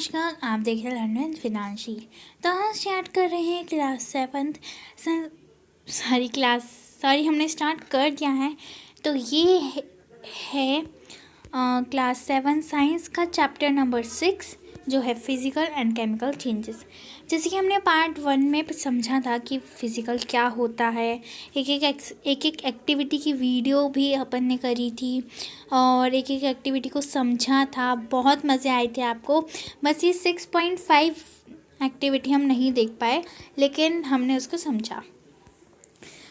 नमस्कार, आप देख रहे हैं लर्न फिनांशी। तो हम स्टार्ट कर रहे हैं क्लास 7। हमने स्टार्ट कर दिया है। तो ये है क्लास 7 साइंस का चैप्टर नंबर 6 जो है फिज़िकल एंड केमिकल चेंजेस। जैसे कि हमने पार्ट 1 में समझा था कि फिज़िकल क्या होता है, एक एक एक्टिविटी की वीडियो भी अपन ने करी थी और एक एक एक्टिविटी को समझा था। बहुत मज़े आए थे आपको। बस ये 6.5 एक्टिविटी हम नहीं देख पाए, लेकिन हमने उसको समझा।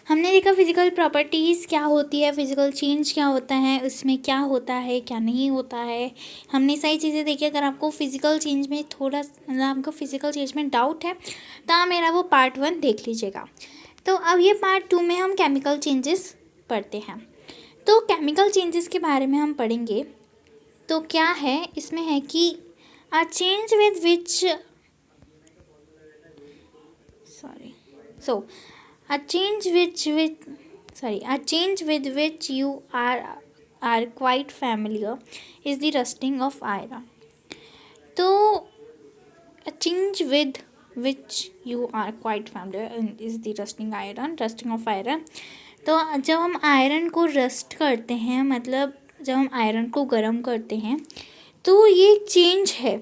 हमने देखा फिज़िकल प्रॉपर्टीज़ क्या होती है, फिज़िकल चेंज क्या होता है, उसमें क्या होता है क्या नहीं होता है। हमने सारी चीज़ें देखी। अगर आपको फ़िज़िकल चेंज में आपको फ़िज़िकल चेंज में डाउट है तो आप मेरा वो पार्ट 1 देख लीजिएगा। तो अब ये पार्ट 2 में हम केमिकल चेंजेस पढ़ते हैं। तो केमिकल चेंजेस के बारे में हम पढ़ेंगे। तो क्या है इसमें है कि a change with which a change with which you are quite familiar is the rusting of iron. तो a change with which you are quite familiar is the rusting of iron. तो जब हम आयरन को rust करते हैं, मतलब जब हम आयरन को गर्म करते हैं, तो ये चेंज है,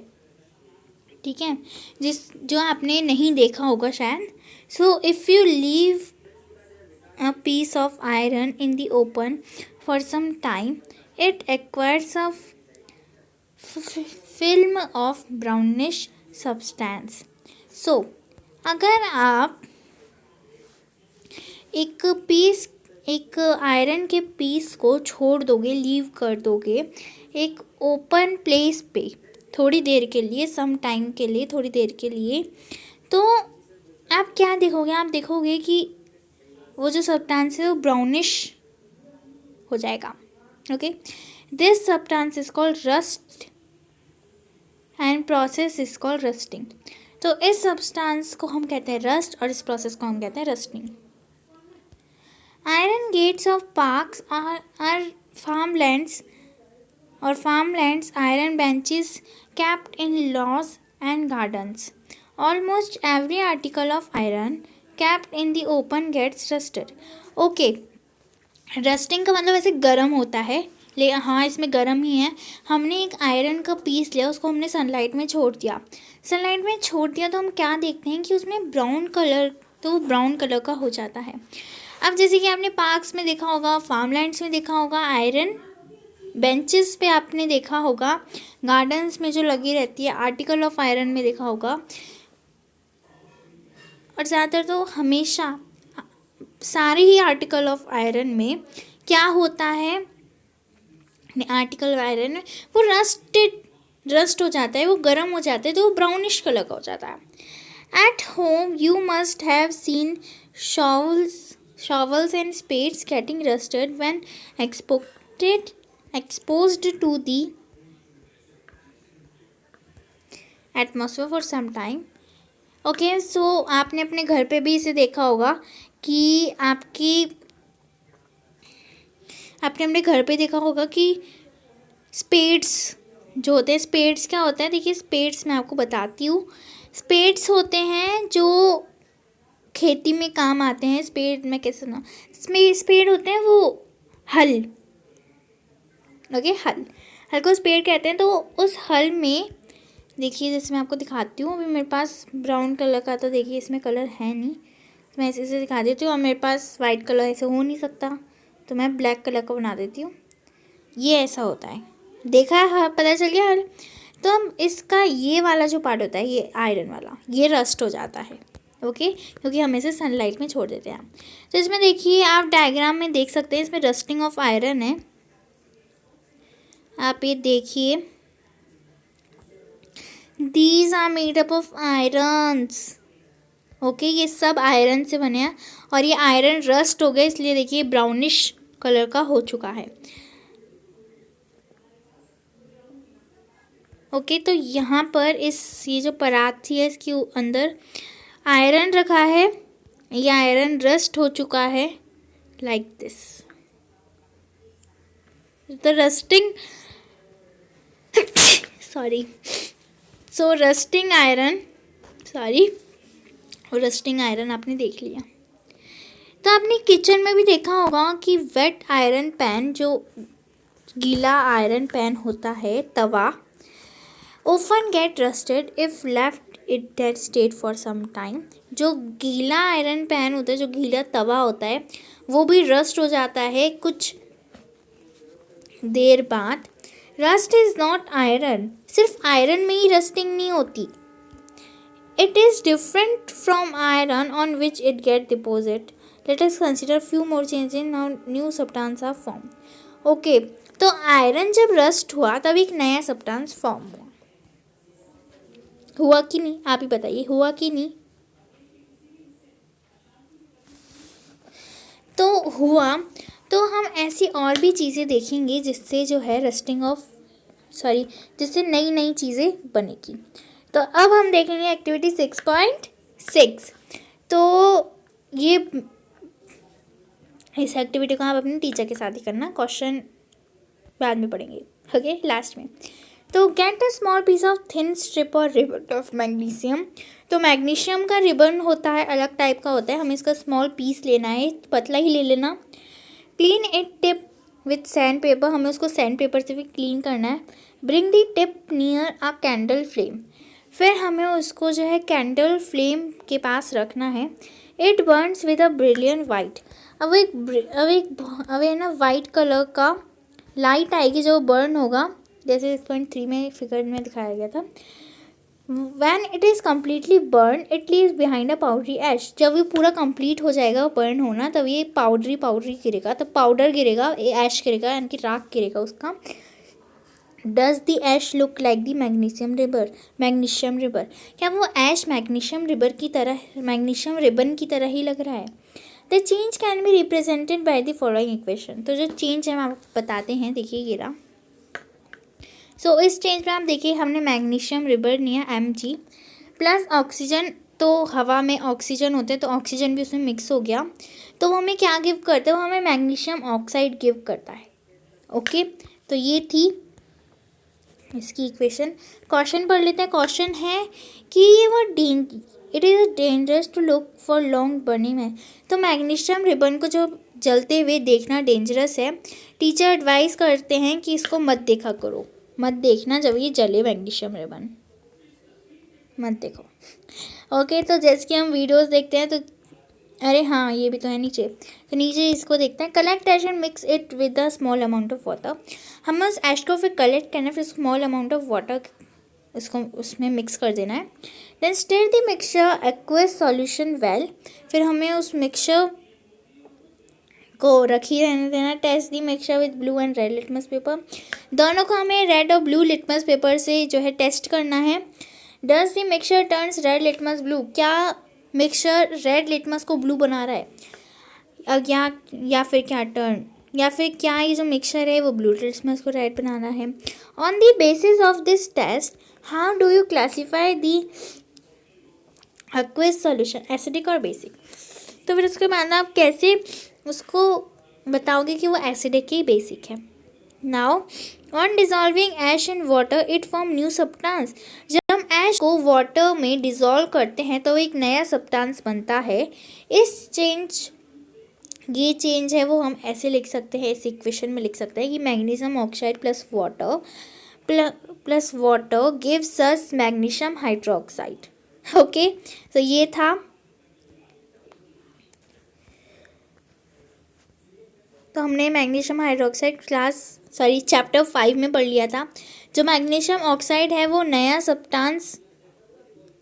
ठीक है, जो आपने नहीं देखा होगा शायद। So if you leave a piece of iron in the open for some time, it acquires a film of brownish substance. So अगर आप एक आयरन के पीस को छोड़ दोगे, लीव कर दोगे एक ओपन प्लेस पे थोड़ी देर के लिए, सम टाइम के लिए, थोड़ी देर के लिए, तो आप क्या देखोगे? आप देखोगे कि वो जो सब्सटेंस है वो ब्राउनिश हो जाएगा। Okay, this substance is called rust and process is called rusting. तो इस सब्सटेंस को हम कहते हैं रस्ट और इस प्रोसेस को हम कहते हैं rusting. Iron gates of parks or farmlands iron benches kept in lawns and gardens. Almost every article of iron kept in the open gets rusted. Okay, rusting का मतलब ऐसे गर्म होता है, ले हाँ इसमें गर्म ही है। हमने एक आयरन का पीस लिया, उसको हमने सनलाइट में छोड़ दिया तो हम क्या देखते हैं कि उसमें ब्राउन कलर, तो वो ब्राउन कलर का हो जाता है। अब जैसे कि आपने पार्क्स में देखा होगा, फार्मलैंड्स में देखा होगा, आयरन बेंचेस पे आपने देखा होगा, गार्डन्स में जो लगी रहती है आर्टिकल ऑफ आयरन में देखा होगा, और ज़्यादातर तो हमेशा सारे ही आर्टिकल ऑफ आयरन में क्या होता है, आर्टिकल ऑफ आयरन में वो रस्ट हो जाता है, वो गर्म हो जाता है, तो वो ब्राउनिश कलर का हो जाता है। At home you must have seen shovels and spades getting rusted when exposed to the atmosphere for some time. Okay, so आपने अपने घर पे भी इसे देखा होगा कि आपने अपने घर पे देखा होगा कि स्पेड्स जो होते हैं, स्पेड्स क्या होता है? देखिए, स्पेड्स मैं आपको बताती हूँ। स्पेड्स होते हैं जो खेती में काम आते हैं। स्पेड मैं कैसे सुना, स्पेड होते हैं वो हल। ओके, हल को स्पेड कहते हैं। तो उस हल में देखिए, जैसे मैं आपको दिखाती हूँ, अभी मेरे पास ब्राउन कलर का, तो देखिए इसमें कलर है नहीं, तो मैं ऐसे दिखा देती हूँ। और मेरे पास वाइट कलर ऐसे हो नहीं सकता, तो मैं ब्लैक कलर का बना देती हूँ। ये ऐसा होता है, देखा है, पता चल गया हल। तो हम इसका ये वाला जो पार्ट होता है, ये आयरन वाला, ये रस्ट हो जाता है। ओके, क्योंकि हम इसे सनलाइट में छोड़ देते हैं। तो इसमें देखिए, आप डायग्राम में देख सकते हैं, इसमें रस्टिंग ऑफ आयरन है। आप ये देखिए, these are made up of irons. Okay, ये सब आयरन से बने हैं और ये आयरन रस्ट हो गया, इसलिए देखिए ब्राउनिश कलर का हो चुका है। ओके, तो यहाँ पर ये जो परात थी है, इसके अंदर आयरन रखा है, ये आयरन रस्ट हो चुका है, like this. The rusting so rusting iron आपने देख लिया। तो आपने किचन में भी देखा होगा कि वेट आयरन पैन, जो गीला आयरन पैन होता है, तवा, often get rusted if left in that state for some time। जो गीला आयरन पैन होता है, जो गीला तवा होता है, वो भी रस्ट हो जाता है कुछ देर बाद। रस्ट इज नॉट आयरन, सिर्फ आयरन में ही रस्टिंग नहीं होती। It is different from iron on which it get deposit. Let us consider few more change in new substance of form. Okay, तो आयरन जब रस्ट हुआ तब एक नया सब्सटेंस फॉर्म हुआ कि नहीं? आप ही बताइए, हुआ कि नहीं? तो हुआ। तो हम ऐसी और भी चीज़ें देखेंगे जिससे जो है जिससे नई नई चीज़ें बनेगी। तो अब हम देखेंगे एक्टिविटी 6.6। तो ये इस एक्टिविटी को आप अपने टीचर के साथ ही करना, क्वेश्चन बाद में पढ़ेंगे, ओके, लास्ट में। तो get a small piece of thin strip और रिबन ऑफ मैग्नीशियम। तो मैग्नीशियम का रिबन होता है, अलग टाइप का होता है, हमें इसका स्मॉल पीस लेना है, पतला ही ले लेना। Clean it tip with sand paper, हमें उसको सैंड पेपर से भी क्लीन करना है। Bring the tip near a candle flame, फिर हमें उसको जो है कैंडल फ्लेम के पास रखना है। It Burns with a brilliant white. अब है ना वाइट कलर का लाइट आएगी जो बर्न होगा, जैसे 6.3 में फिगर में दिखाया गया था। When it is completely burned, it leaves behind a powdery ash। जब ये पूरा कंप्लीट हो जाएगा बर्न होना, तब ये पाउडरी गिरेगा, तब पाउडर गिरेगा, ऐश गिरेगा, यानी कि राख गिरेगा उसका। Does the ash look like the magnesium river? क्या वो ऐश मैग्नीशियम रिबन की तरह ही लग रहा है? The change can be represented by the following equation। तो जो चेंज है हम आपको बताते हैं, देखिए ये रहा। सो इस चेंज में आप देखिए, हमने मैग्नीशियम रिबन लिया Mg प्लस ऑक्सीजन। तो हवा में ऑक्सीजन होते हैं, तो ऑक्सीजन भी उसमें मिक्स हो गया, तो वो हमें क्या गिव करता है? वो हमें मैग्नीशियम ऑक्साइड गिव करता है। ओके, तो ये थी इसकी इक्वेशन। क्वेश्चन पढ़ लेते हैं। क्वेश्चन है कि it is dangerous to look for long burning है। तो मैग्नीशियम रिबन को जो जलते हुए देखना डेंजरस है, टीचर एडवाइस करते हैं कि इसको मत देखना जब ये जले, मैग्नीशियम रिबन मत देखो। ओके, तो जैसे कि हम वीडियोस देखते हैं, तो अरे हाँ, ये भी तो है नीचे, तो नीचे इसको देखते हैं। Collect ash and mix it with a small amount of water. हम उस ऐश को फिर कलेक्ट करना है, फिर स्मॉल अमाउंट ऑफ वाटर इसको उसमें मिक्स कर देना है। Then stir the mixture aqueous solution well, फिर हमें उस मिक्सचर को रखी रहने देना। Test the mixture with blue and red litmus paper, दोनों को हमें रेड और ब्लू लिटमस पेपर से जो है टेस्ट करना है। Does the mixture turns red litmus blue, क्या मिक्सचर रेड लिटमस को ब्लू बना रहा है? या फिर क्या ये जो मिक्सचर है वो ब्लू लिटमस को रेड बनाना है? On the basis of this test how do you classify the aqueous solution, acidic और बेसिक? तो फिर उसके बाद आप कैसे उसको बताओगे कि वो एसिडिक ही बेसिक है? Now on dissolving ash in water it form new substance. जब हम ऐश को वाटर में डिजॉल्व करते हैं तो एक नया सब्सटेंस बनता है। ये चेंज है वो हम ऐसे लिख सकते हैं, इस इक्वेशन में लिख सकते हैं कि magnesium oxide plus water gives us magnesium hydroxide. Okay, तो ये था। तो हमने मैग्नीशियम हाइड्रोक्साइड चैप्टर 5 में पढ़ लिया था। जो मैग्नीशियम ऑक्साइड है वो नया सब्सटेंस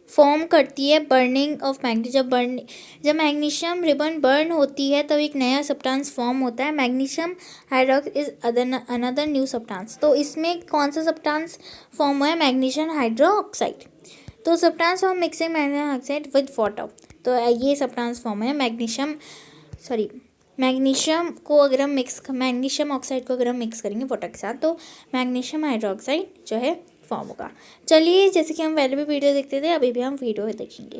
फॉर्म करती है बर्निंग ऑफ मैग्नीशियम। जब मैग्नीशियम रिबन बर्न होती है तब एक नया सब्सटेंस फॉर्म होता है। Magnesium hydroxide is another new substance. तो इसमें कौन सा सब्सटेंस फॉर्म हुआ है? Magnesium hydroxide. तो substance form mixing magnesium oxide with water, तो ये सब्सटेंस फॉर्म है मैग्नीशियम ऑक्साइड को अगर हम मिक्स करेंगे वाटर के साथ, तो मैग्नीशियम हाइड्रोक्साइड जो है फॉर्म होगा। चलिए, जैसे कि हम पहले भी वीडियो देखते थे, अभी भी हम वीडियो देखेंगे।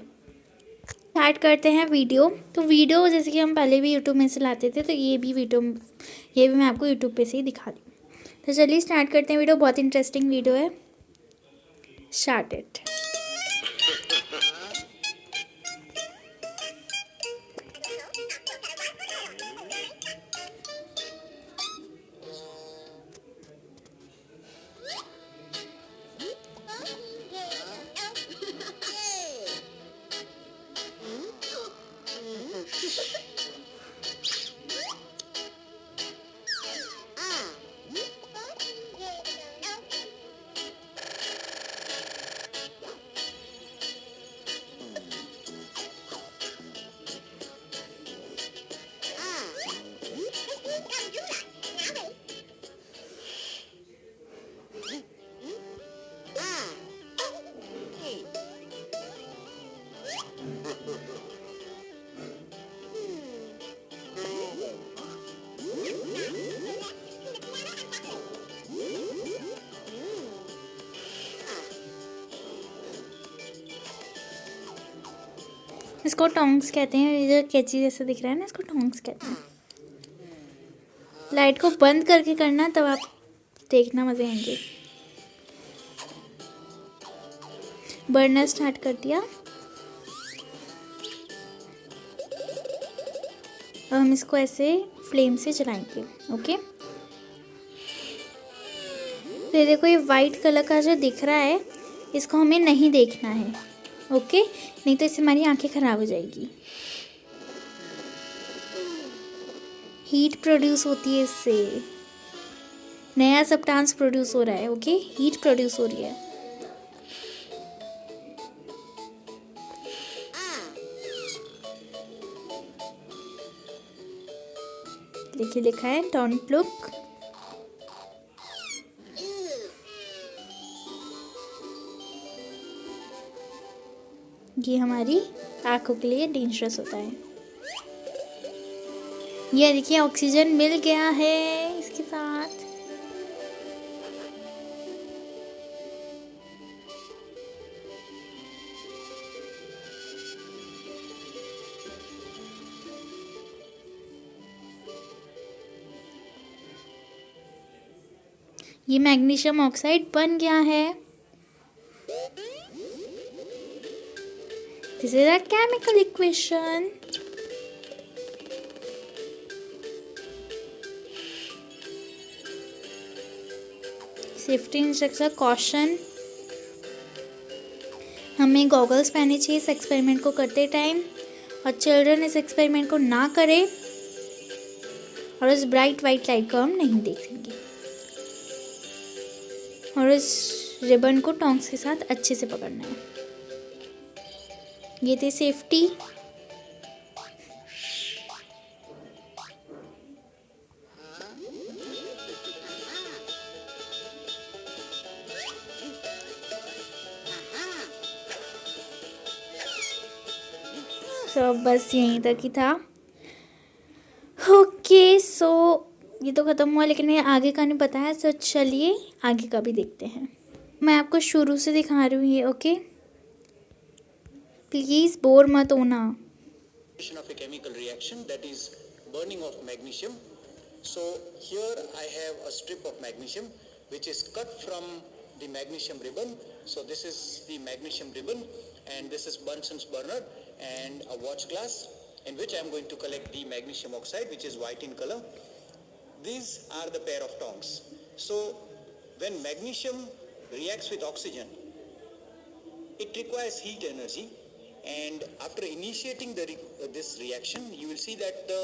स्टार्ट करते हैं वीडियो। तो वीडियो जैसे कि हम पहले भी यूट्यूब में से लाते थे, तो ये भी मैं आपको यूट्यूब पे से ही दिखा दूँ। तो चलिए स्टार्ट करते हैं वीडियो। बहुत इंटरेस्टिंग वीडियो है। Start it. इसको टोंग्स कहते हैं। ये जो कैंची जैसा दिख रहा है ना, इसको टोंग्स कहते हैं। लाइट को बंद करके करना, तब आप देखना मज़े आएंगे। बर्नर स्टार्ट कर दिया। अब हम इसको ऐसे फ्लेम से जलाएंगे। ओके, तो ये देखो, ये वाइट कलर का जो दिख रहा है, इसको हमें नहीं देखना है। ओके, नहीं तो इससे हमारी आंखें खराब हो जाएगी। हीट प्रोड्यूस होती है इससे, नया सब्सटेंस प्रोड्यूस हो रहा है। ओके, हीट प्रोड्यूस हो रही है। देखिए, लिखा है डोंट लुक। ये हमारी आंखों के लिए डेंजरस होता है। ये देखिए, ऑक्सीजन मिल गया है इसके साथ। ये मैग्नीशियम ऑक्साइड बन गया है। This is a chemical equation. Safety instruction, caution, हमें गॉगल्स पहनने चाहिए इस एक्सपेरिमेंट को करते टाइम, और चिल्ड्रन इस एक्सपेरिमेंट को ना करें, और उस ब्राइट वाइट लाइट को हम नहीं देख सकेंगे, और इस रिबन को टोंग्स के साथ अच्छे से पकड़ना है। ये थे सेफ्टी। तो बस यहीं तक ही था। ओके, सो ये तो ख़त्म हुआ, लेकिन ये आगे का नहीं पता है, तो चलिए आगे का भी देखते हैं। मैं आपको शुरू से दिखा रही हूँ ये। ओके, प्लीज़ बोर मत होना। Of a chemical reaction, that is burning of magnesium. So here I have a strip of magnesium which is cut from the magnesium ribbon. So this is the magnesium ribbon, and this is Bunsen's burner and a watch glass in which I am going to collect the magnesium oxide, which is white in color. These are the pair of tongs. So when magnesium reacts with oxygen, it requires heat energy. And after initiating this reaction, you will see that the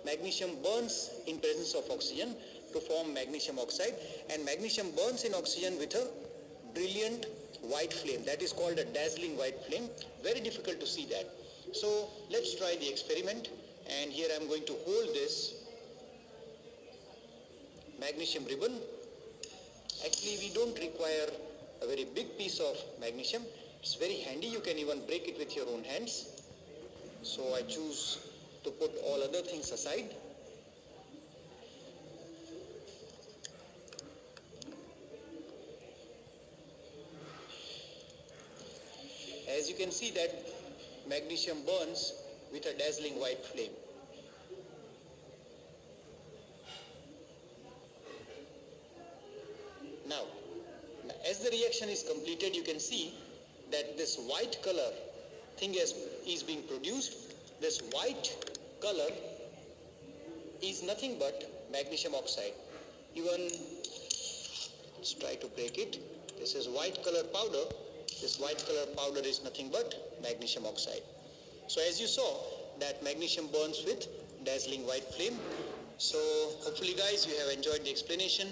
magnesium burns in presence of oxygen to form magnesium oxide, and magnesium burns in oxygen with a brilliant white flame. That is called a dazzling white flame. Very difficult to see that. So let's try the experiment, and here I am going to hold this magnesium ribbon. Actually, we don't require a very big piece of magnesium. It's very handy. You can even break it with your own hands. So I choose to put all other things aside. As you can see that magnesium burns with a dazzling white flame. Now, as the reaction is completed, you can see that this white color thing is being produced. This white color is nothing but magnesium oxide. Even, let's try to break it. This is white color powder. This white color powder is nothing but magnesium oxide. So as you saw that magnesium burns with dazzling white flame. So hopefully guys you have enjoyed the explanation.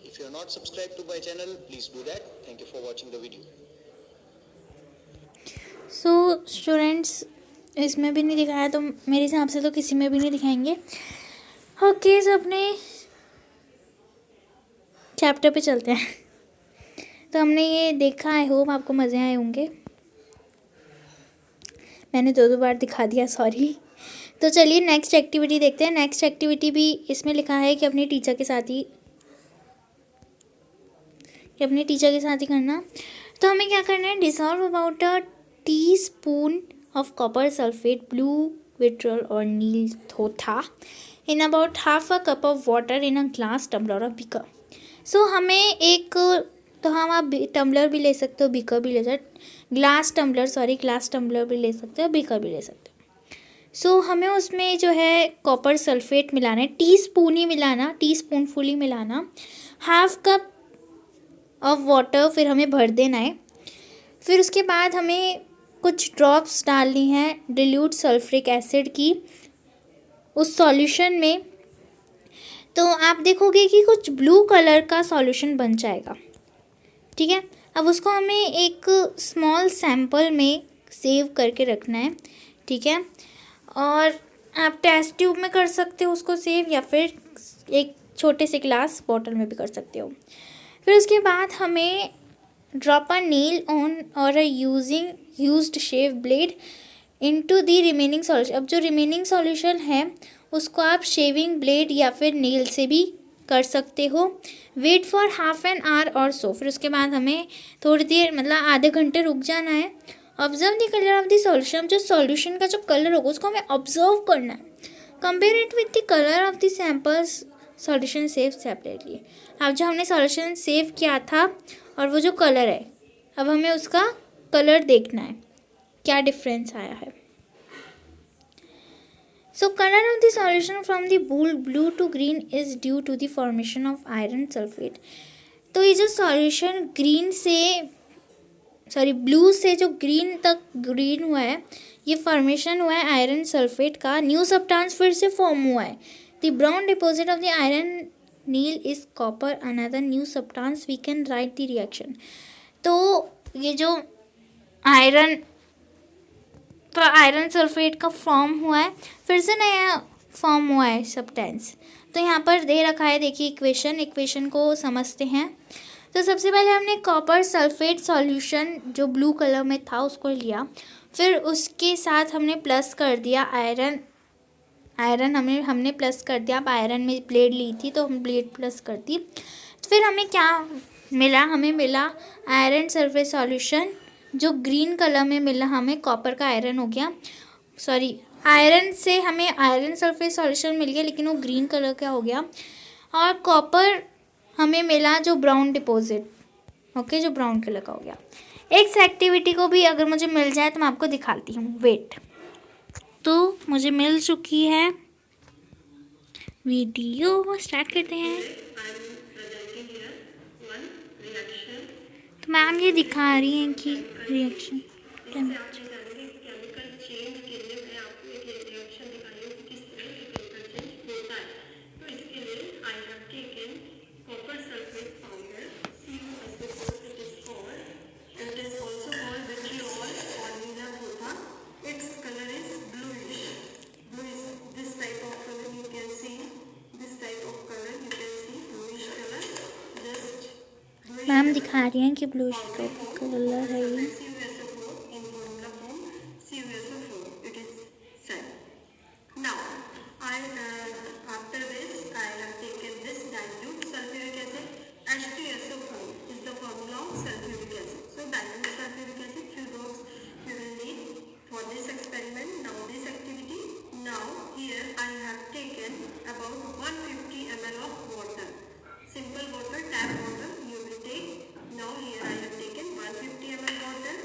If you are not subscribed to my channel, please do that. Thank you for watching the video. So students, इसमें भी नहीं दिखाया तो मेरे हिसाब से तो किसी में भी नहीं दिखाएंगे. ओके, सो अपने चैप्टर पे चलते हैं. तो हमने ये देखा, आई होप आपको मज़े आए होंगे. मैंने दो बार दिखा दिया, सॉरी. तो चलिए नेक्स्ट एक्टिविटी देखते हैं. नेक्स्ट एक्टिविटी भी इसमें लिखा है कि अपने टीचर के साथ ही करना. तो हमें क्या करना है, dissolve about a teaspoon of copper sulfate, blue vitriol or Neil thotha in about half a cup of water in a glass tumbler or beaker. So हमें एक, तो हम आप टम्बलर भी ले सकते हो, बीकर भी ले सकते, ग्लास टम्बलर भी ले सकते हो, बीकर भी ले सकते हो. सो हमें उसमें जो है कॉपर सल्फेट मिलाना है, टीस्पून ही मिलाना, टीस्पूनफुल ही मिलाना. हाफ कप ऑफ वाटर फिर हमें भर देना है. फिर उसके बाद हमें कुछ ड्रॉप्स डालनी है डिल्यूट सल्फ्रिक एसिड की उस सॉल्यूशन में. तो आप देखोगे कि कुछ ब्लू कलर का सॉल्यूशन बन जाएगा. ठीक है, अब उसको हमें एक स्मॉल सैंपल में सेव करके रखना है. ठीक है, और आप टेस्ट ट्यूब में कर सकते हो उसको सेव, या फिर एक छोटे से ग्लास बॉटल में भी कर सकते हो. फिर उसके बाद हमें ड्रॉप अ नील ऑन और a used shave blade into the remaining solution. अब जो रिमेनिंग सॉल्यूशन है उसको आप शेविंग ब्लेड या फिर नील से भी कर सकते हो. Wait for half an hour और सो. फिर उसके बाद हमें थोड़ी देर, मतलब आधे घंटे रुक जाना है. Observe the colour of the solution. जो सॉल्यूशन का जो कलर होगा उसको हमें ऑब्जर्व करना है. Compare it with the colour of the samples solution save separately. अब जो हमने सॉल्यूशन सेव किया था और वो जो कलर है, अब हमें उसका कलर देखना है क्या डिफरेंस आया है. So colour of the solution from the blue to green is due to the formation of iron sulphate. तो ये जो सॉल्यूशन ब्लू से जो ग्रीन तक ग्रीन हुआ है, ये फॉर्मेशन हुआ है आयरन सल्फेट का. न्यू सब्सटेंस फिर से फॉर्म हुआ है. The brown deposit of the iron nail is copper, another new substance. We can write the reaction. तो ये जो आयरन सल्फेट का फॉर्म हुआ है, फिर से नया फॉर्म हुआ है सब्सटेंस. तो यहाँ पर दे रखा है, देखिए इक्वेशन को समझते हैं. तो सबसे पहले हमने कॉपर सल्फेट सॉल्यूशन जो ब्लू कलर में था उसको लिया. फिर उसके साथ हमने प्लस कर दिया आयरन हमने प्लस कर दिया. अब आयरन में ब्लेड ली थी तो हम ब्लेड प्लस कर दी. फिर हमें क्या मिला, हमें मिला आयरन सल्फेट सॉल्यूशन जो ग्रीन कलर में मिला. हमें कॉपर का आयरन हो गया, आयरन से हमें आयरन सल्फेट सॉल्यूशन मिल गया, लेकिन वो ग्रीन कलर का हो गया. और कॉपर हमें मिला जो ब्राउन डिपॉजिट, ओके, जो ब्राउन कलर का हो गया. एक एक्टिविटी को भी अगर मुझे मिल जाए तो मैं आपको दिखाती हूँ. वेट, तो मुझे मिल चुकी है वीडियो, स्टार्ट करते हैं. तो मैम ये दिखा रही हैं कि रिएक्शन मैम दिखा रही हैं कि ब्लू कलर है ये. Simple water, tap water you will take. Now here I have taken 150 ml water.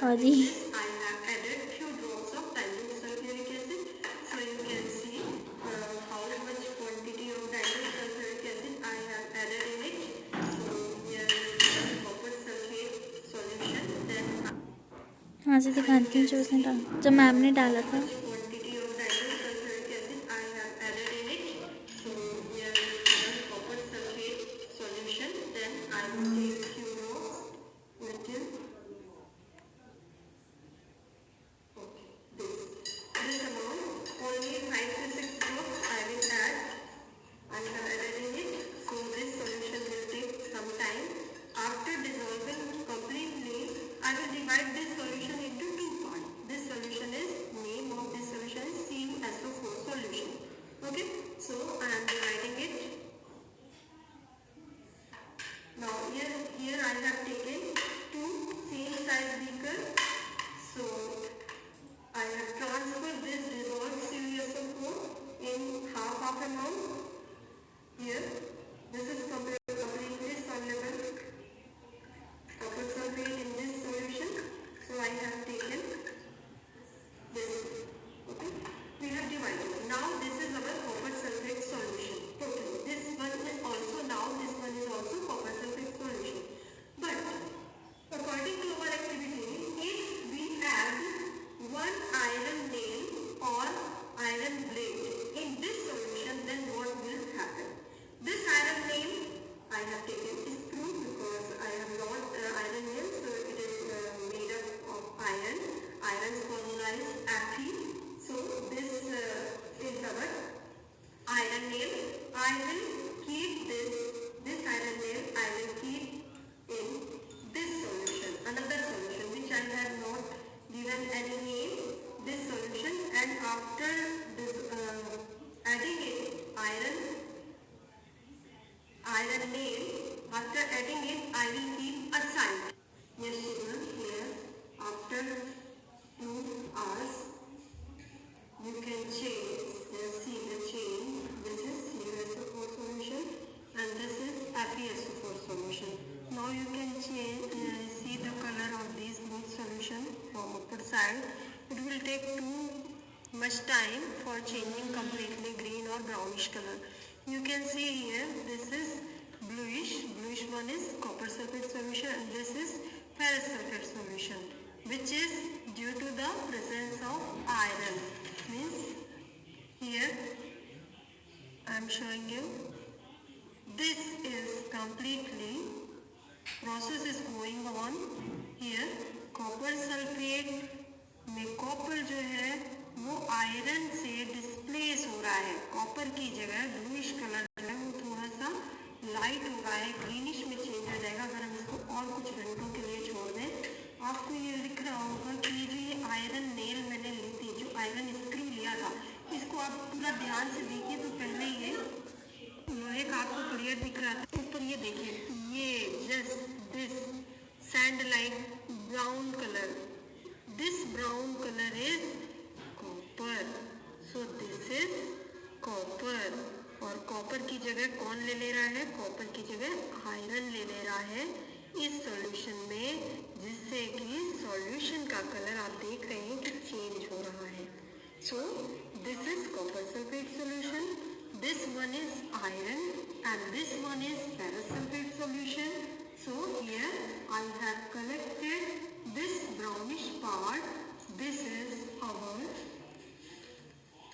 हाँ जी। I have added few drops of dilute sulfuric acid. So you can see how much quantity of dilute sulfuric acid I have added in it. So here is copper sulfate solution. Then हाँ जी, दिखाती हूँ जो उसने डाला, जब ma'am ने डाला था। quantity of dilute sulfuric acid I have added in it. So here is copper sulfate solution. Then I will take few drops little. Okay, this amount only 5 to 6 drops I will add. I have added in it. So this solution will take some time. After dissolving completely, I will divide this solution into two parts. This solution is, name of this solution is CuSO4 solution. Okay, so I am dividing it. Now here I have taken two same size beaker. So I have transferred this dissolved CuSO4 in half amount. Here, this is completely soluble copper sulfate in this solution. So I have taken this. Okay, we have divided. Now this is our copper sulfate solution. Total. This one is also copper sulfate solution. But according to our activity, if we add one iron nail or iron blade in this solution, then what will happen? This iron nail I have taken screw because I have not iron nail, so it is made up of iron. Iron's formula is Fe. So this is our iron nail. I will keep this iron nail. I will keep in this solution, another solution which I have not given any name. This solution, and after this adding it iron nail, after adding it I will keep aside. Yes, children, here after 2 hours you can change. See the change. This is CuSO4 solution and this is FeSO4 solution. Now you can see the color of these both solution from upper side. It will take too much time for changing completely green or brownish color. You can see here this is bluish one is copper sulfate solution and this is ferrous sulfate solution, which is due to the presence of iron. Means here I am showing you this is completely process is going on. Here copper sulfate में copper जो है वो iron से displace हो रहा है. Copper की जगह ब्लूइश कलर जो है वो थोड़ा सा लाइट हो रहा है, ग्रीनिश में चेंज हो जाएगा अगर हम इसको और कुछ घंटों के लिए छोड़ दें. आपको ये दिख रहा होगा कि जो ये आयरन नेल मैंने ली थी, जो आयरन स्क्रू लिया था, इसको आप पूरा ध्यान से देखिए तो पहले ये लोहे का आपको क्लियर दिख रहा था. ऊपर ये देखिए, ये just this sand like brown colour, this brown colour is copper. So this is copper. और कॉपर की जगह कौन ले रहा है? कॉपर की जगह आयरन ले रहा है इस सॉल्यूशन में, जिससे कि सॉल्यूशन का कलर आप देख रहे हैं कि चेंज हो रहा है. So this is copper sulphate solution, this one is iron and this one is ferrous sulphate solution. So here I have collected this brownish part. This is our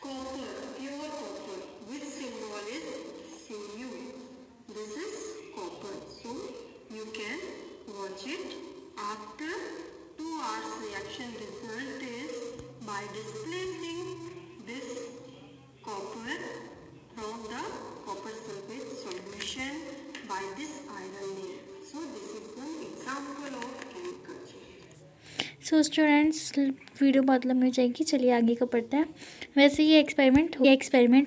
copper, pure copper, which symbol is Cu. This is copper. So you can watch it. After 2 hours reaction result is by displacing this copper from the copper sulfate solution by this iron nail. So this is one example of chemical change. So students, video बहुत लंबी हो जाएगी, चलिए आगे का पढ़ते हैं. वैसे ये एक्सपेरिमेंट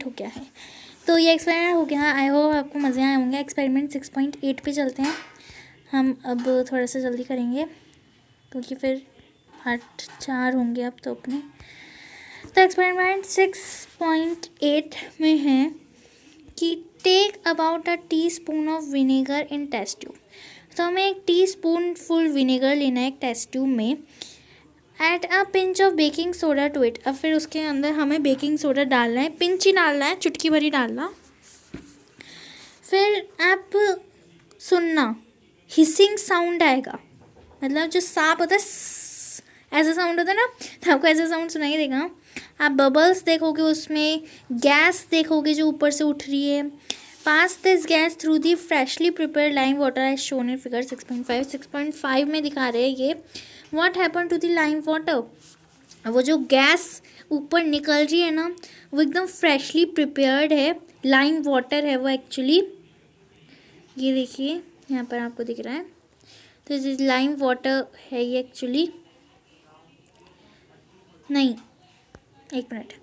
हो गया है. तो ये एक्सपेरिमेंट हो गया. आई होप आपको मज़े आए होंगे. एक्सपेरिमेंट 6.8 पे चलते हैं. हम अब थोड़ा सा जल्दी करेंगे क्योंकि फिर 8-4 होंगे अब तो अपने. तो एक्सपेरिमेंट 6.8 में है कि take about a teaspoon of vinegar in test tube. तो हमें एक टीस्पून फुल विनेगर लेना है एक टेस्ट ट्यूब में. Add a pinch of baking soda to it. अब फिर उसके अंदर हमें बेकिंग सोडा डालना है, पिंच ही डालना है, चुटकी भरी डालना। फिर आप सुनना, हिसिंग साउंड आएगा, मतलब जो सांप होता है ऐसा साउंड होता है ना, तो आपको ऐसा साउंड सुनाई देगा। आप बबल्स देखोगे, उसमें गैस देखोगे जो ऊपर से उठ रही है। Pass this gas through the freshly prepared lime water as shown in figure 6.5। 6.5 में दिखा रहे हैं ये। What happen to the lime water, वो जो गैस ऊपर निकल रही है ना, वो एकदम फ्रेशली प्रिपेयर्ड है, लाइम वाटर है वो एक्चुअली। ये देखिए यहाँ पर आपको दिख रहा है, तो ये लाइम वाटर है ये एक्चुअली। नहीं, एक minute.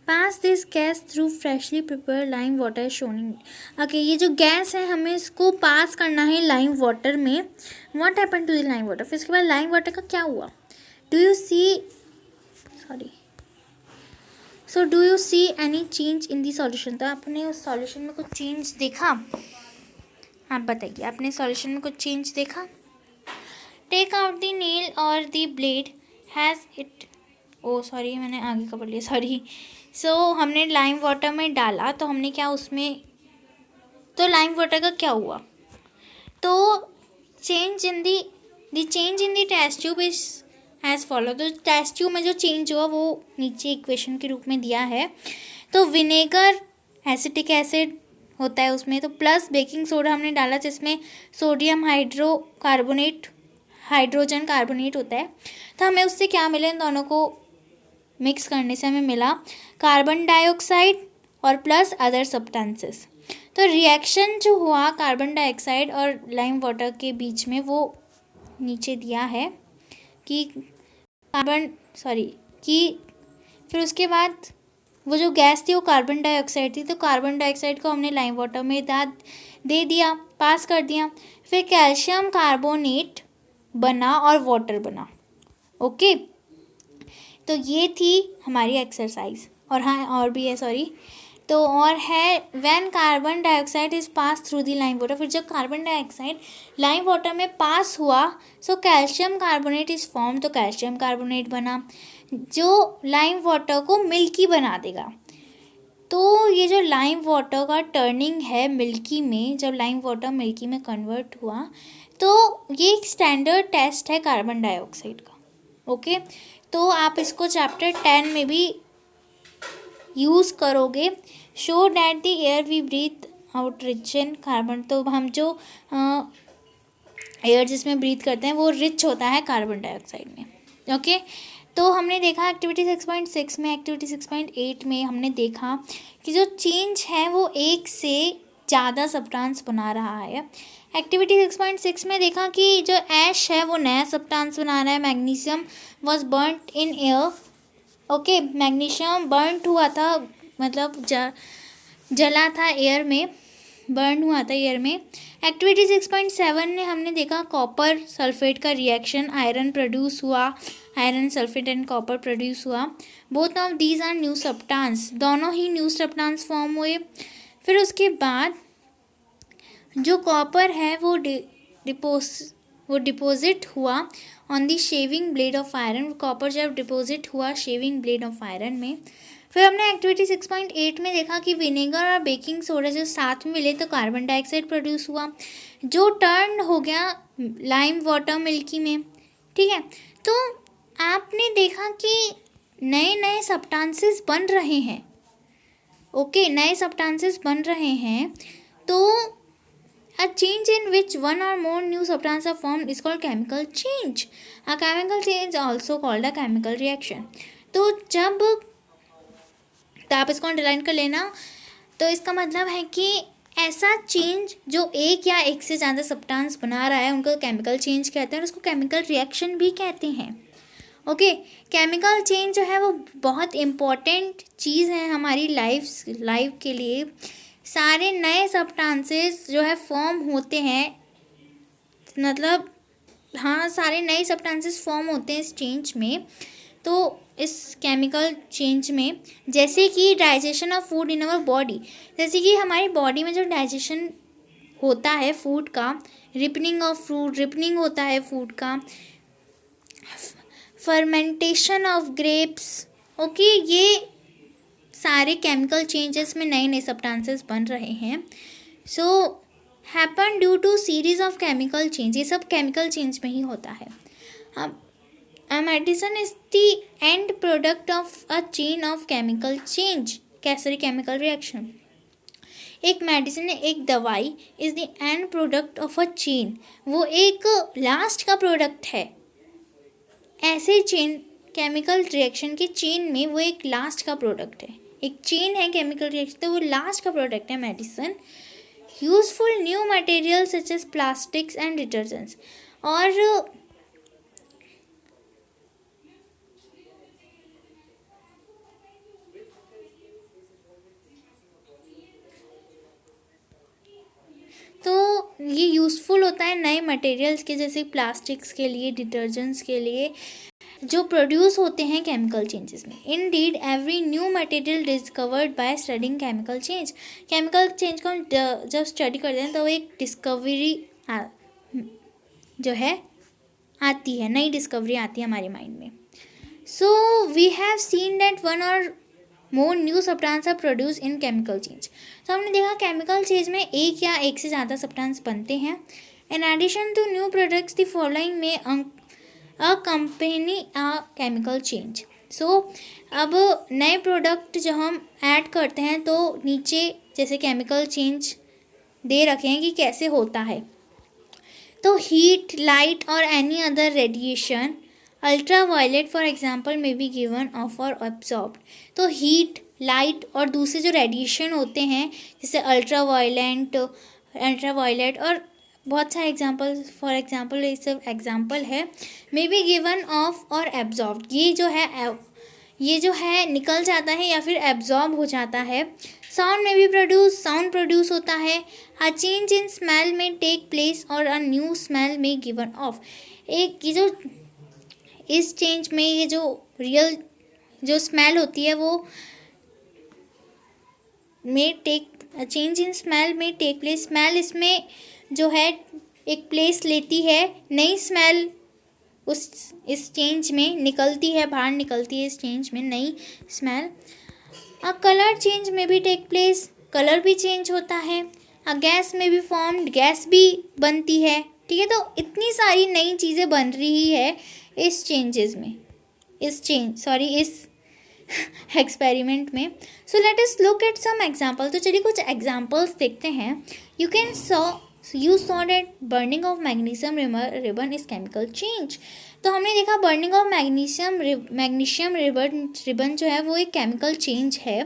Pass this gas through freshly prepare lime water showing. Okay, ये जो गैस है हमें इसको पास करना है लाइम वाटर में। What happen to the lime water, फिर इसके बाद लाइम वाटर का क्या हुआ। Do you see any change in the solution. तो आपने उस सॉल्यूशन में कुछ चेंज देखा, आप बताइए, आपने सॉल्यूशन में कुछ चेंज देखा। टेक आउट द नेल और the blade has it, oh sorry मैंने आगे का पढ़ लिया, सॉरी। सो हमने लाइम वाटर में डाला, तो हमने क्या उसमें, तो लाइम वाटर का क्या हुआ, तो change in the change in the test tube is as follow. तो टेस्ट ट्यूब में जो चेंज हुआ वो नीचे इक्वेशन के रूप में दिया है। तो विनेगर एसिटिक एसिड होता है उसमें, तो प्लस बेकिंग सोडा हमने डाला जिसमें सोडियम हाइड्रोजन कार्बोनेट होता है। तो हमें उससे क्या मिला, इन दोनों को मिक्स करने से हमें मिला कार्बन डाइऑक्साइड और प्लस अदर सब्सटेंसेस। तो रिएक्शन जो हुआ कार्बन डाइऑक्साइड और लाइम वाटर के बीच में, वो नीचे दिया है कि फिर उसके बाद वो जो गैस थी वो कार्बन डाइऑक्साइड थी, तो कार्बन डाइऑक्साइड को हमने लाइम वाटर में दे दिया, पास कर दिया। फिर कैल्शियम कार्बोनेट बना और वाटर बना। ओके, तो ये थी हमारी एक्सरसाइज। और हाँ, और भी है, सॉरी, तो और है when carbon dioxide is pass through the lime water. फिर जब कार्बन डाइऑक्साइड लाइम वाटर में पास हुआ, so calcium carbonate is form, तो कैल्शियम कार्बोनेट बना जो लाइम वाटर को मिल्की बना देगा। तो ये जो लाइम वाटर का टर्निंग है मिल्की में, जब लाइम वाटर मिल्की में कन्वर्ट हुआ, तो ये एक स्टैंडर्ड टेस्ट है कार्बन डाइऑक्साइड का। ओके, तो आप इसको चैप्टर 10 में भी यूज़ करोगे। Show that the air we breathe out rich in carbon. तो हम जो एयर जिसमें ब्रीथ करते हैं वो रिच होता है कार्बन डाइऑक्साइड में। ओके, तो हमने देखा एक्टिविटी 6.6 में, एक्टिविटी 6.8 में हमने देखा कि जो चेंज है वो एक से ज़्यादा सब्सटेंस बना रहा है। एक्टिविटी 6.6 में देखा कि जो ऐश है वो नया सब्सटेंस बना रहा है। Magnesium was burned in air. Okay, magnesium burn हुआ था, मतलब जला था एयर में, बर्न हुआ था एयर में। एक्टिविटी 6.7 में हमने देखा कॉपर सल्फेट का रिएक्शन, आयरन प्रोड्यूस हुआ, iron sulphate and copper produce हुआ। Both of these are new substance, दोनों ही न्यू सब्सटेंस फॉर्म हुए। फिर उसके बाद जो कॉपर है वो डिपॉजिट हुआ on the shaving blade of iron. Copper जब डिपॉजिट हुआ शेविंग ब्लेड ऑफ आयरन में। फिर हमने एक्टिविटी 6.8 में देखा कि विनेगर और बेकिंग सोडा जो साथ में मिले तो कार्बन डाइऑक्साइड प्रोड्यूस हुआ, जो टर्न हो गया लाइम वाटर मिल्की में। ठीक है, तो आपने देखा कि नए नए सब्सटेंसेस बन रहे हैं। ओके, नए सब्सटेंसेस बन रहे हैं, तो a change in which one or more new substances are formed is called chemical change. A chemical change is also called a chemical reaction. तो आप इसको अंडरलाइन कर लेना। तो इसका मतलब है कि ऐसा चेंज जो एक या एक से ज़्यादा सब्सटेंस बना रहा है उनको केमिकल चेंज कहते हैं और उसको केमिकल रिएक्शन भी कहते हैं। ओके, केमिकल चेंज जो है वो बहुत इम्पॉर्टेंट चीज़ है हमारी लाइफ के लिए। सारे नए सब्सटेंसेस जो है फॉर्म होते हैं, मतलब हाँ, सारे नए सब्सटेंसेस फॉर्म होते हैं इस चेंज में। तो इस केमिकल चेंज में, जैसे कि digestion of food in our body, जैसे कि हमारी बॉडी में जो डाइजेशन होता है फूड का, रिपनिंग होता है फूड का। Fermentation of grapes. ओके, ये सारे केमिकल चेंजेस में नए नए सब्सटेंसेस बन रहे हैं। So happen due to series of chemical change, ये सब केमिकल चेंज में ही होता है। A medicine is the end product of a chain of chemical change, कैसे केमिकल रिएक्शन। एक मेडिसिन, एक दवाई is the end product of a chain, वो एक लास्ट का प्रोडक्ट है। ऐसे चेन केमिकल रिएक्शन की चेन में वो एक लास्ट का प्रोडक्ट है, एक चेन है केमिकल रिएक्शन, तो वो लास्ट का प्रोडक्ट है medicine. Useful new material such as plastics and detergents, और तो ये यूज़फुल होता है नए मटेरियल्स के, जैसे प्लास्टिक्स के लिए, डिटर्जेंट्स के लिए, जो प्रोड्यूस होते हैं केमिकल चेंजेस में। Indeed every new material discovered by studying chemical change, chemical change को हम जब स्टडी करते हैं तो एक डिस्कवरी जो है आती है, नई डिस्कवरी आती है हमारे माइंड में। So we have seen that one or more new substance are produce in chemical change. तो हमने देखा केमिकल चेंज में एक या एक से ज़्यादा सब्सटेंस बनते हैं। In addition to new products the following में accompany a chemical change. So अब नए प्रोडक्ट जो हम ऐड करते हैं तो नीचे जैसे केमिकल चेंज दे रखे हैं कि कैसे होता है। तो हीट, लाइट और any other radiation, ultraviolet for example में बी गिवन ऑफ और एब्जॉर्ब्ड। तो हीट, लाइट और दूसरे जो रेडिएशन होते हैं जैसे अल्ट्रावायलेट और बहुत सारे एग्जाम्पल, फॉर एग्जाम्पल ये सब एग्जाम्पल है, मे बी गिवन ऑफ और एब्जॉर्ब्ड। ये जो है निकल जाता है या फिर एब्जॉर्ब हो जाता है। साउंड में भी साउंड प्रोड्यूस होता है। अ चेंज इन स्मेल में टेक प्लेस और अ न्यू स्मेल में गिवन ऑफ। एक ये जो इस चेंज में ये जो रियल जो स्मेल होती है वो चेंज इन स्मेल में टेक प्लेस, स्मेल इसमें जो है एक प्लेस लेती है, नई स्मेल इस चेंज में निकलती है, बाहर निकलती है इस चेंज में नई स्मेल। अ कलर चेंज में भी टेक प्लेस, कलर भी चेंज होता है। अ गैस में भी फॉर्म्ड, गैस भी बनती है। ठीक है, तो इतनी सारी नई चीज़ें बन रही है इस एक्सपेरिमेंट में। So let us look at some example. तो चलिए कुछ एग्जाम्पल्स देखते हैं। You saw that burning of magnesium ribbon is chemical change. तो हमने देखा बर्निंग ऑफ मैग्नीशियम रिबन जो है वो एक केमिकल चेंज है।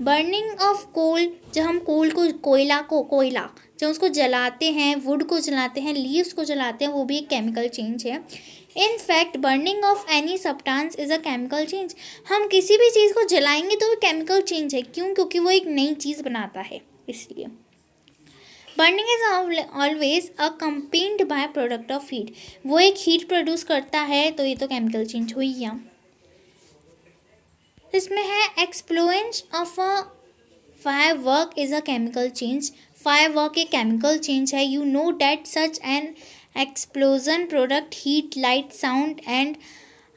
बर्निंग ऑफ कोल, जब हम कोयला जब उसको जलाते हैं, वुड को जलाते हैं, लीव्स को जलाते हैं, वो भी एक केमिकल चेंज है। In fact burning of any substance is a chemical change. हम किसी भी चीज़ को जलाएंगे तो वो केमिकल चेंज है। क्यों? क्योंकि वो एक नई चीज़ बनाता है, इसलिए। Burning is always accompanied by product of heat, वो एक हीट प्रोड्यूस करता है, तो ये तो केमिकल चेंज हुई गया। इसमें है explosion of a firework is a chemical change. Firework एक केमिकल चेंज है। You know that such an explosion product heat, light, sound and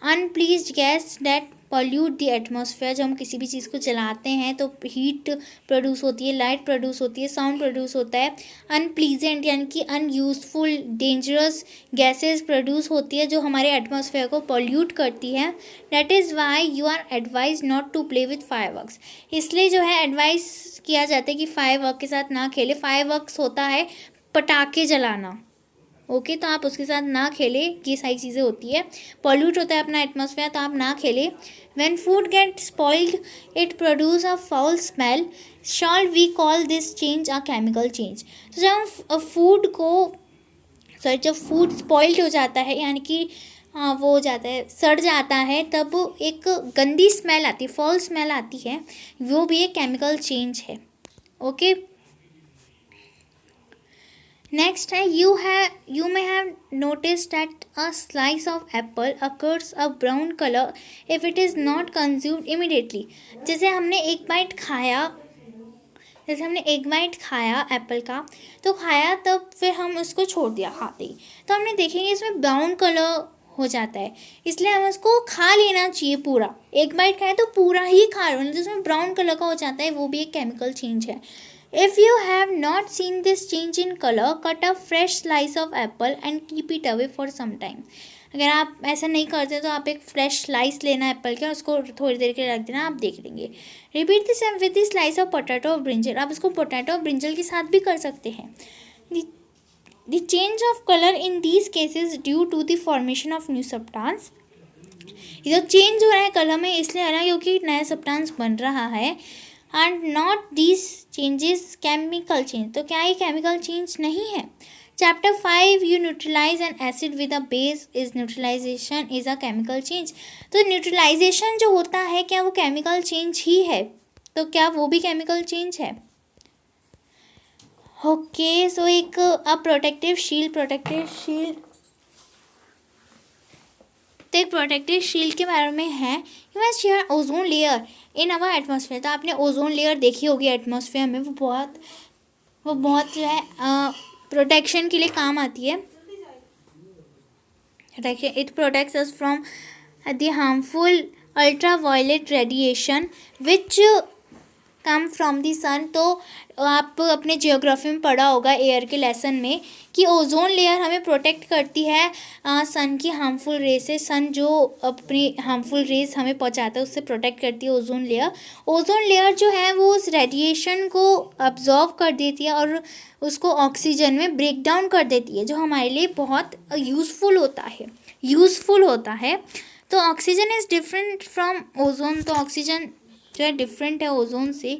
unpleased gas that pollute the atmosphere। जब हम किसी भी चीज़ को जलाते हैं तो हीट प्रोड्यूस होती है, लाइट प्रोड्यूस होती है, साउंड प्रोड्यूस होता है। अनप्लीजेंट यानी कि अनयूजफुल, डेंजरस गैसेस प्रोड्यूस होती है जो हमारे एटमॉस्फेयर को पॉल्यूट करती है। That is why you are advise not to play with fireworks. इसलिए जो है एडवाइस किया जाता है कि फायरवर्क के साथ ना खेले। फायरवर्क्स होता है पटाखे जलाना, ओके, तो आप उसके साथ ना खेले, ये सारी चीज़ें होती है। पॉल्यूट होता है अपना एटमॉस्फेयर, तो आप ना खेले। When food get spoiled it produce a foul smell, shall we call this change a chemical change. तो जब फूड स्पॉइल्ड हो जाता है, यानी कि वो हो जाता है, सड़ जाता है, तब एक गंदी स्मेल आती है, फाउल स्मेल आती है, वो भी एक केमिकल चेंज है। ओके, नेक्स्ट है you may have noticed that a slice of apple occurs a brown color if it is not consumed immediately। जैसे हमने एक बाइट खाया एप्पल का, तो खाया, तब फिर हम उसको छोड़ दिया खाते ही, तो हमने देखेंगे इसमें ब्राउन कलर हो जाता है, इसलिए हमें उसको खा लेना चाहिए पूरा। एक बाइट खाए तो पूरा ही खा लो, जिसमें ब्राउन कलर का हो जाता है, वो भी एक केमिकल चेंज है। If you have not seen this change in colour, cut a fresh slice of apple and keep it away for some time. अगर आप ऐसा नहीं करते तो आप एक फ्रेश स्लाइस लेना एप्पल का, उसको थोड़ी देर के लिए रख देना, आप देख लेंगे। Repeat this with the slice of potato और ब्रिंजल। आप इसको पोटैटो और ब्रिंजल के साथ भी कर सकते हैं। The change of color in these cases due to the formation of new substance। ये जो चेंज हो रहा है कलर में इसलिए हो रहा है क्योंकि नया सब्सटेंस बन रहा है। And not this changes chemical change. तो क्या ये केमिकल चेंज नहीं है? Chapter 5 you neutralise an acid with a base is neutralisation is a chemical change. तो न्यूट्रलाइजेशन जो होता है क्या वो केमिकल चेंज ही है? तो क्या वो भी केमिकल चेंज है? ओके, सो एक प्रोटेक्टिव शील्ड तो एक प्रोटेक्टिव शील्ड के बारे में है। You moist share ozone layer in our atmosphere. तो आपने ओजोन लेयर देखी होगी एटमॉस्फेयर में, वो बहुत जो है प्रोटेक्शन के लिए काम आती है। It protects us from the harmful ultraviolet radiation which come from the sun. तो आप अपने जियोग्राफी में पढ़ा होगा एयर के लेसन में कि ओजोन लेयर हमें प्रोटेक्ट करती है सन की हार्मफुल रे से। सन जो अपनी हार्मफुल रेज हमें पहुंचाता है उससे प्रोटेक्ट करती है ओजोन लेयर। ओजोन लेयर जो है वो उस रेडिएशन को अब्जॉर्व कर देती है और उसको ऑक्सीजन में ब्रेक डाउन कर देती है, जो हमारे लिए बहुत यूज़फुल होता है। तो oxygen is different from ozone. तो ऑक्सीजन जो है डिफरेंट है ओजोन से।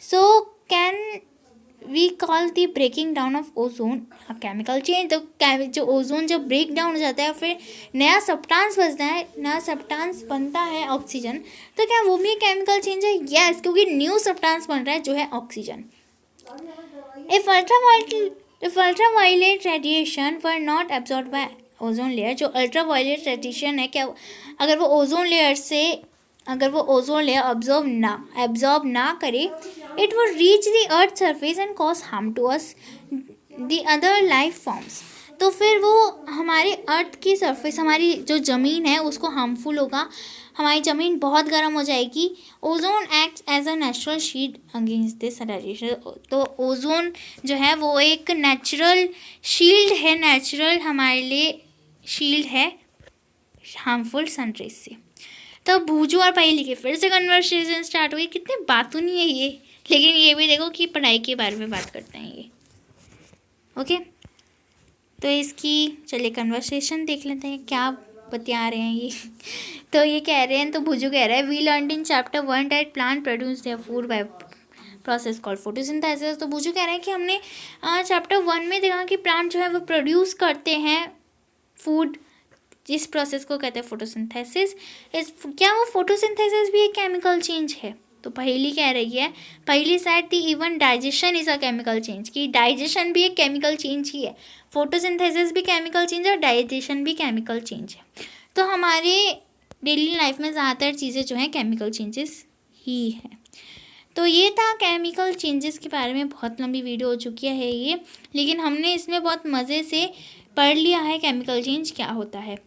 So can we call the breaking down of ozone chemical change. तो जो ओजोन जब ब्रेक डाउन हो जाता है फिर नया सब्सटेंस बनता है ऑक्सीजन, तो क्या वो भी केमिकल चेंज है? यस, क्योंकि न्यू सब्सटेंस बन रहा है जो है oxygen. If ultraviolet radiation were not absorb by ozone layer. जो अल्ट्रावायलेट रेडिएशन है क्या अगर वो ओजोन लेयर एब्जॉर्ब ना करे, it would reach the earth surface and cause harm to us the other life forms. तो फिर वो हमारे अर्थ की सरफेस, हमारी जो ज़मीन है उसको हार्मफुल होगा, हमारी ज़मीन बहुत गर्म हो जाएगी। Ozone acts as a natural shield against this radiation. तो ओजोन जो है वो एक नेचुरल शील्ड है, नेचुरल हमारे लिए शील्ड है हार्मफुल सनरेज से। तो भूजू और पहेली के फिर से कन्वर्सेशन स्टार्ट हुई। कितनी बातों नहीं है ये, लेकिन ये भी देखो कि पढ़ाई के बारे में बात करते हैं ये। ओके, तो इसकी चलिए कन्वर्सेशन देख लेते हैं क्या बता रहे हैं ये। तो ये कह रहे हैं, तो भूजू कह रहा है we learn in chapter 1 that plant produce their food by process called photosynthesis. तो भूजू कह रहे हैं कि हमने चैप्टर 1 में देखा कि प्लांट जो है वो प्रोड्यूस करते हैं फूड, जिस प्रोसेस को कहते हैं फोटोसिंथेसिस। क्या वो फोटोसिंथेसिस भी एक केमिकल चेंज है? तो पहेली कह रही है, पहली साइड थी even digestion is a chemical change, कि डाइजेशन भी एक केमिकल चेंज ही है। फोटोसिंथेसिस भी केमिकल चेंज है और डाइजेशन भी केमिकल चेंज है। तो हमारे डेली लाइफ में ज़्यादातर चीज़ें जो हैं केमिकल चेंजेस ही हैं। तो ये था केमिकल चेंजेस के बारे में। बहुत लंबी वीडियो हो चुकी है ये, लेकिन हमने इसमें बहुत मज़े से पढ़ लिया है केमिकल चेंज क्या होता है।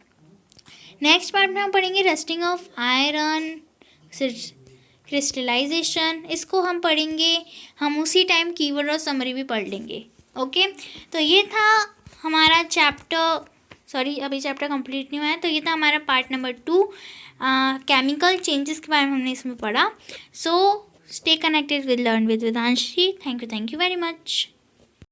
नेक्स्ट पार्ट में हम पढ़ेंगे रस्टिंग ऑफ आयरन, क्रिस्टलाइजेशन। इसको हम पढ़ेंगे, हम उसी टाइम कीवर्ड और समरी भी पढ़ लेंगे। ओके, तो ये था हमारा अभी चैप्टर कंप्लीट नहीं हुआ है। तो ये था हमारा पार्ट नंबर 2 केमिकल चेंजेस के बारे में हमने इसमें पढ़ा। So stay connected with learn with Vedanshi. Thank you very much.